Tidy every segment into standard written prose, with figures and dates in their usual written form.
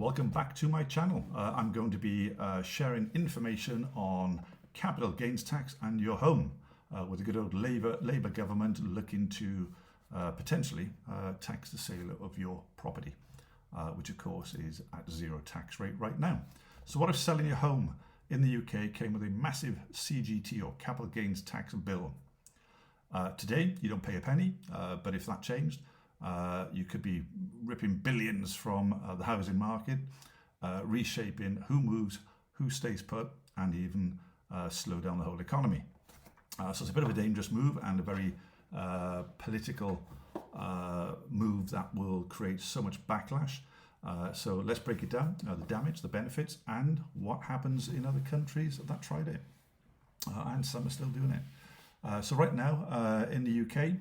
Welcome back to my channel. I'm going to be sharing information on capital gains tax and your home with the good old Labour government looking to potentially tax the sale of your property, which of course is at zero tax rate right now. So what if selling your home in the UK came with a massive CGT or capital gains tax bill? Today you don't pay a penny, but if that changed, you could be ripping billions from the housing market, reshaping who moves, who stays put, and even slow down the whole economy. So it's a bit of a dangerous move and a very political move that will create so much backlash. So let's break it down, the damage, the benefits, and what happens in other countries that tried it. And some are still doing it. So right now in the UK,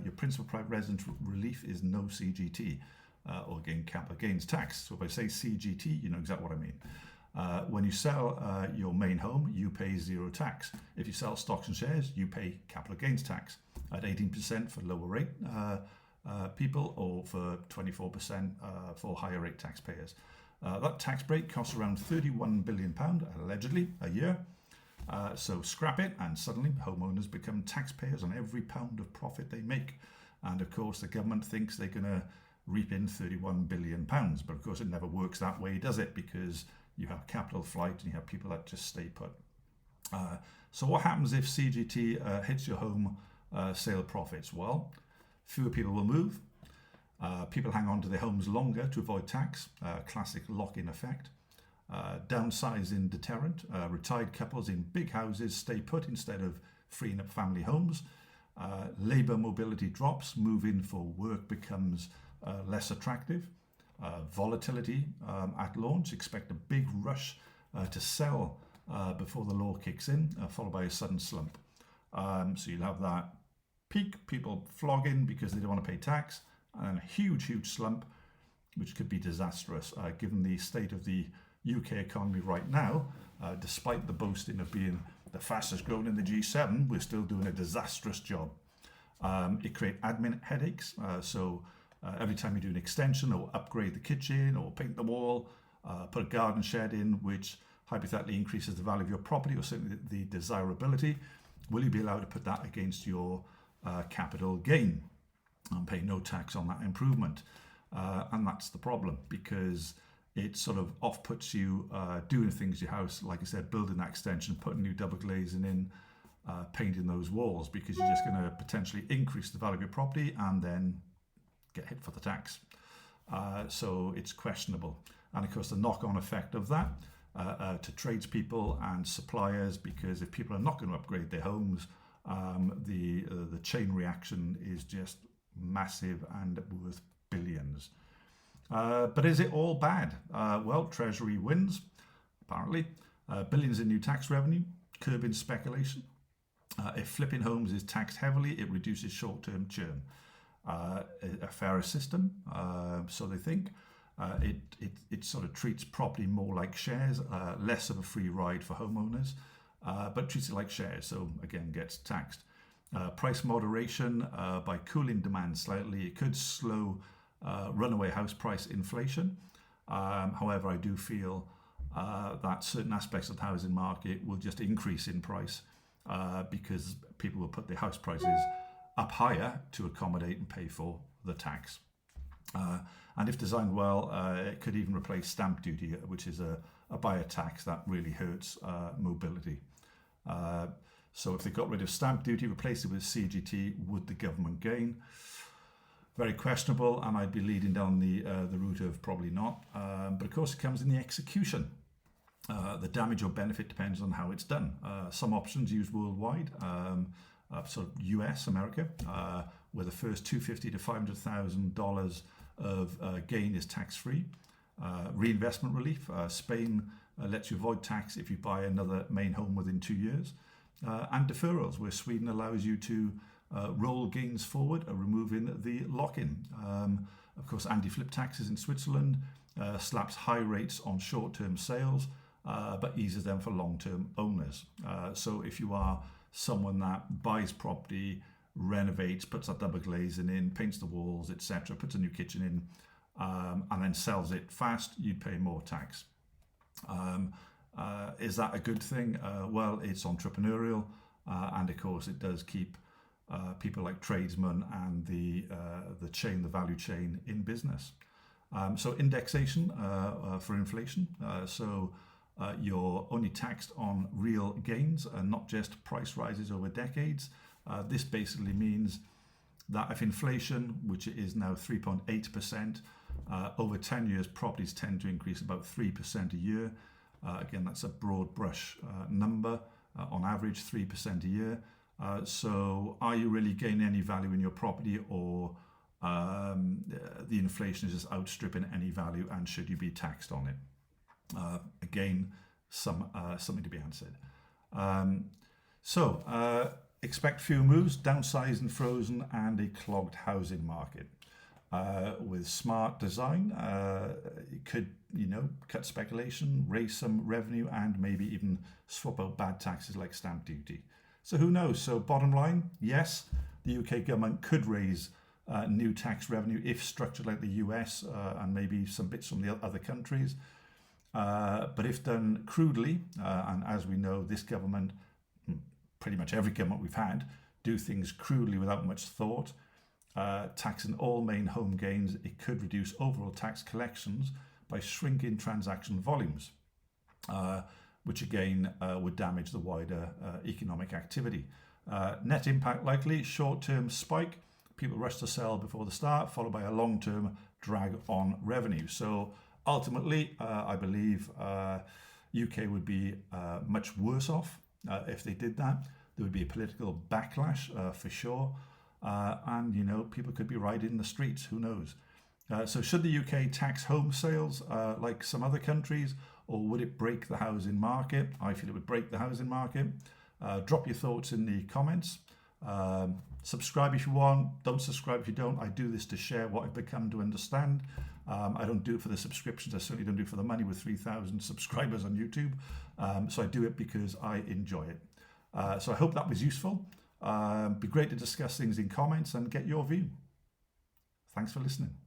your principal private residence relief is no CGT, or again capital gains tax. So if I say CGT, you know exactly what I mean. When you sell your main home, you pay zero tax. If you sell stocks and shares, you pay capital gains tax at 18% for lower rate people, or for 24% for higher rate taxpayers. That tax break costs around £31 billion allegedly a year. So scrap it and suddenly homeowners become taxpayers on every pound of profit they make. And of course the government thinks they're going to reap in £31 billion. But of course it never works that way, does it? Because you have capital flight and you have people that just stay put. So what happens if CGT hits your home sale profits? Well, fewer people will move. People hang on to their homes longer to avoid tax, classic lock-in effect. Downsizing deterrent, retired couples in big houses stay put instead of freeing up family homes. Labour mobility drops, moving for work becomes less attractive. Volatility at launch, expect a big rush to sell before the law kicks in, followed by a sudden slump. So you'll have that peak, people flogging because they don't want to pay tax, and a huge slump, which could be disastrous given the state of the UK economy right now. Despite the boasting of being the fastest growing in the G7, we're still doing a disastrous job. It creates admin headaches. So every time you do an extension or upgrade the kitchen or paint the wall, put a garden shed in, which hypothetically increases the value of your property or certainly the desirability, will you be allowed to put that against your capital gain and pay no tax on that improvement? And that's the problem, because it sort of off-puts you doing things to your house, like I said, building that extension, putting new double glazing in, painting those walls, because you're just going to potentially increase the value of your property and then get hit for the tax. So it's questionable. And of course the knock-on effect of that to tradespeople and suppliers, because if people are not going to upgrade their homes, the chain reaction is just massive and worth billions. But is it all bad? Well, Treasury wins, apparently. Billions in new tax revenue, curbing speculation. If flipping homes is taxed heavily, it reduces short-term churn. A fairer system, so they think. It sort of treats property more like shares, less of a free ride for homeowners, but treats it like shares, so again gets taxed. Price moderation by cooling demand slightly. It could slow runaway house price inflation. However, I do feel that certain aspects of the housing market will just increase in price because people will put their house prices up higher to accommodate and pay for the tax. And if designed well, it could even replace stamp duty, which is a buyer tax that really hurts mobility. So if they got rid of stamp duty, replaced it with CGT, would the government gain? Very questionable, and I'd be leading down the route of probably not. But of course it comes in the execution. The damage or benefit depends on how it's done. Some options used worldwide, sort of US, America, where the first $250,000 to $500,000 of gain is tax-free. Reinvestment relief, Spain lets you avoid tax if you buy another main home within 2 years. And deferrals, where Sweden allows you to roll gains forward, removing the lock-in. Of course, anti-flip taxes in Switzerland slaps high rates on short-term sales, but eases them for long-term owners. So if you are someone that buys property, renovates, puts that double glazing in, paints the walls, etc., puts a new kitchen in, and then sells it fast, you'd pay more tax. Is that a good thing? Well, it's entrepreneurial, and of course it does keep people like tradesmen and the value chain in business. So indexation for inflation. You're only taxed on real gains and not just price rises over decades. This basically means that if inflation, which is now 3.8%, over 10 years, properties tend to increase about 3% a year. Again, that's a broad brush number, on average 3% a year. So are you really gaining any value in your property, or the inflation is just outstripping any value, and should you be taxed on it? Again, something to be answered. Expect few moves, downsizing frozen, and a clogged housing market. With smart design, it could, cut speculation, raise some revenue, and maybe even swap out bad taxes like stamp duty. So who knows? So bottom line, yes, the UK government could raise new tax revenue if structured like the US and maybe some bits from the other countries. But if done crudely, and as we know, this government, pretty much every government we've had, do things crudely without much thought, taxing all main home gains, it could reduce overall tax collections by shrinking transaction volumes, which again would damage the wider economic activity. Net impact likely, short-term spike, people rush to sell before the start, followed by a long-term drag on revenue. So ultimately, I believe UK would be much worse off if they did that. There would be a political backlash for sure. And, people could be rioting in the streets, who knows? So should the UK tax home sales like some other countries, or would it break the housing market? I feel it would break the housing market. Drop your thoughts in the comments. Subscribe if you want. Don't subscribe if you don't. I do this to share what I've become to understand. I don't do it for the subscriptions. I certainly don't do it for the money with 3,000 subscribers on YouTube. So I do it because I enjoy it. So I hope that was useful. Be great to discuss things in comments and get your view. Thanks for listening.